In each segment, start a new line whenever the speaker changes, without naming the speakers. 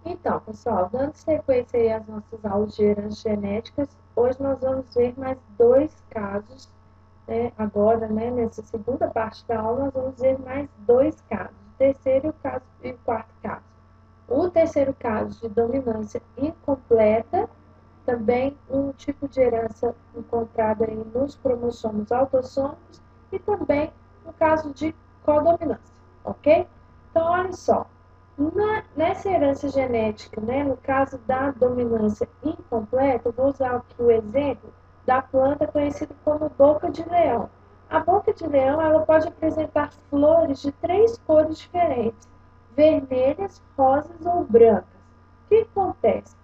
Então, pessoal, dando sequência aí às nossas aulas de heranças genéticas, hoje nós vamos ver mais dois casos, né? Agora, né, nessa segunda parte da aula, nós vamos ver mais dois casos, o terceiro e o quarto caso. O terceiro caso de dominância incompleta, também um tipo de herança encontrada aí nos cromossomos autossômicos e também no caso de codominância, ok? Então, olha só, nessa herança genética, né, no caso da dominância incompleta, eu vou usar aqui o exemplo da planta conhecida como boca de leão. A boca de leão ela pode apresentar flores de três cores diferentes, vermelhas, rosas ou brancas. O que acontece?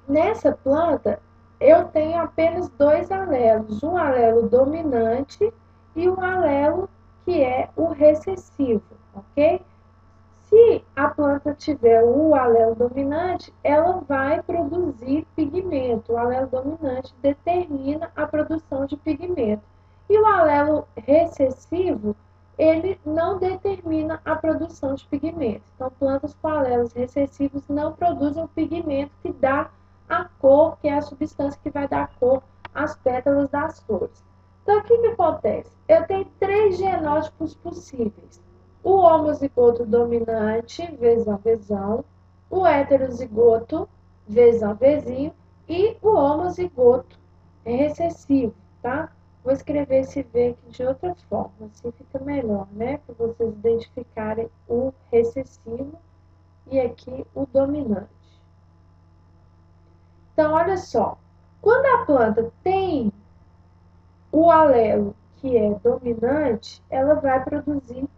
Nessa planta, eu tenho apenas dois alelos, um alelo dominante e um alelo que é o recessivo, ok? Se a planta tiver o alelo dominante, ela vai produzir pigmento. O alelo dominante determina a produção de pigmento. E o alelo recessivo, ele não determina a produção de pigmento. Então, plantas com alelos recessivos não produzem o pigmento que dá a cor, que é a substância que vai dar cor às pétalas das flores. Então, o que acontece? Eu tenho três genótipos possíveis: o homozigoto dominante, vezão, vezão, o heterozigoto, vezão, vezinho, e o homozigoto recessivo, tá? Vou escrever esse V aqui de outra forma, assim fica melhor, né? Para vocês identificarem o recessivo e aqui o dominante. Então, olha só, quando a planta tem o alelo que é dominante, ela vai produzir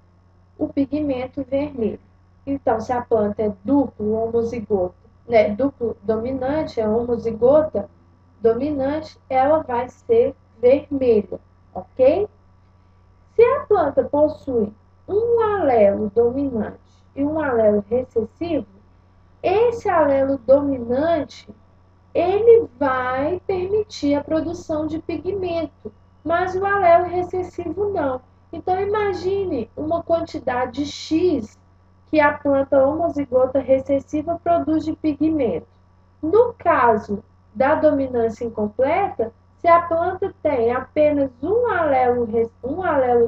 o pigmento vermelho. Então, se a planta é duplo homozigoto, né, duplo dominante, é homozigota dominante, ela vai ser vermelha, ok? Se a planta possui um alelo dominante e um alelo recessivo, esse alelo dominante ele vai permitir a produção de pigmento, mas o alelo recessivo não. Então, imagine uma quantidade X que a planta homozigota recessiva produz de pigmento. No caso da dominância incompleta, se a planta tem apenas um alelo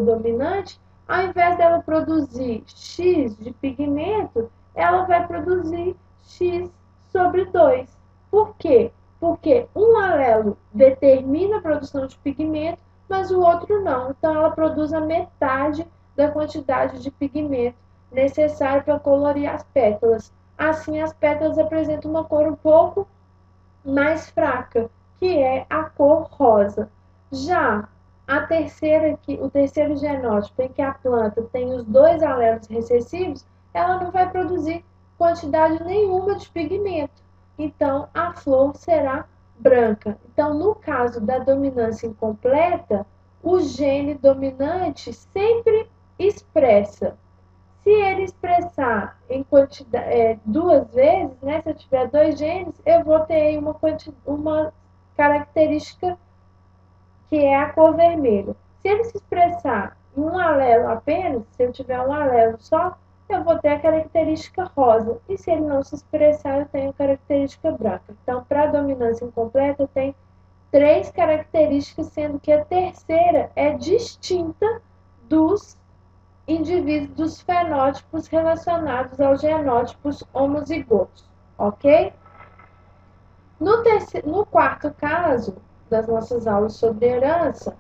dominante, ao invés dela produzir X de pigmento, ela vai produzir X sobre 2. Por quê? Porque um alelo determina a produção de pigmento, mas o outro não. Então, ela produz a metade da quantidade de pigmento necessário para colorir as pétalas. Assim, as pétalas apresentam uma cor um pouco mais fraca, que é a cor rosa. Já o terceiro genótipo, em que a planta tem os dois alelos recessivos, ela não vai produzir quantidade nenhuma de pigmento. Então, a flor será branca. Então, no caso da dominância incompleta, o gene dominante sempre expressa. Se ele expressar em quantidade, duas vezes, né, se eu tiver dois genes, eu vou ter uma característica que é a cor vermelha. Se ele se expressar em um alelo apenas, se eu tiver um alelo só, eu vou ter a característica rosa. E se ele não se expressar, eu tenho a característica branca. Então, para a dominância incompleta, tem três características, sendo que a terceira é distinta dos indivíduos dos fenótipos relacionados aos genótipos homozigotos, ok? No quarto caso das nossas aulas sobre herança,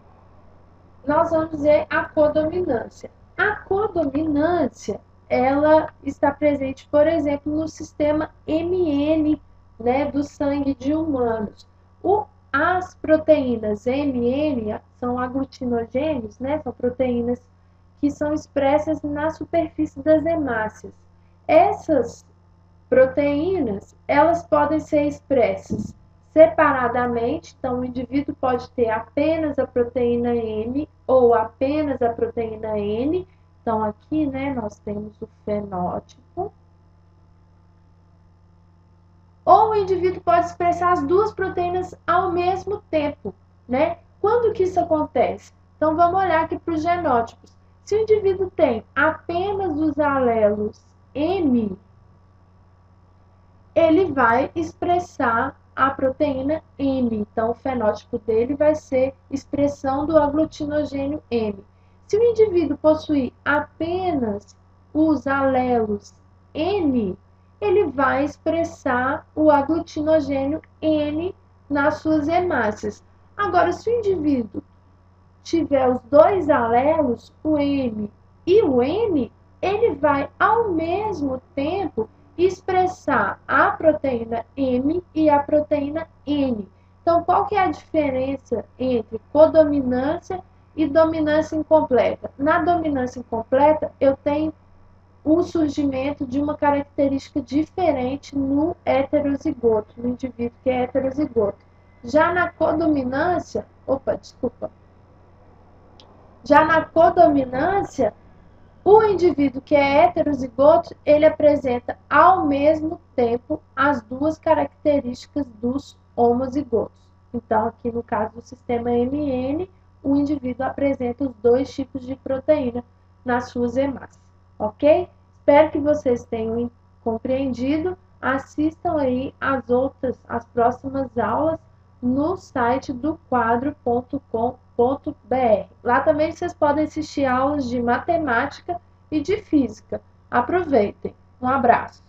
nós vamos ver a codominância. A codominância, ela está presente, por exemplo, no sistema MN, né, do sangue de humanos. As proteínas MN são aglutinogênios, né, são proteínas que são expressas na superfície das hemácias. Essas proteínas, elas podem ser expressas separadamente, então o indivíduo pode ter apenas a proteína M ou apenas a proteína N. Então aqui, né, nós temos o fenótipo. Ou o indivíduo pode expressar as duas proteínas ao mesmo tempo, né? Quando que isso acontece? Então vamos olhar aqui para os genótipos. Se o indivíduo tem apenas os alelos M ele vai expressar a proteína M. Então, o fenótipo dele vai ser expressão do aglutinogênio M. Se o indivíduo possuir apenas os alelos N, ele vai expressar o aglutinogênio N nas suas hemácias. Agora, se o indivíduo tiver os dois alelos, o M e o N, ele vai ao mesmo tempo expressar a proteína M e a proteína N. Então, qual que é a diferença entre codominância e dominância incompleta? Na dominância incompleta, eu tenho o surgimento de uma característica diferente no heterozigoto, no indivíduo que é heterozigoto. Já na codominância, já na codominância, o indivíduo que é heterozigoto, ele apresenta ao mesmo tempo as duas características dos homozigotos. Então, aqui no caso do sistema MN, o indivíduo apresenta os dois tipos de proteína nas suas hemácias, ok? Espero que vocês tenham compreendido. Assistam aí as próximas aulas no site do quadro.com.br. Lá também vocês podem assistir aulas de matemática e de física. Aproveitem. Um abraço.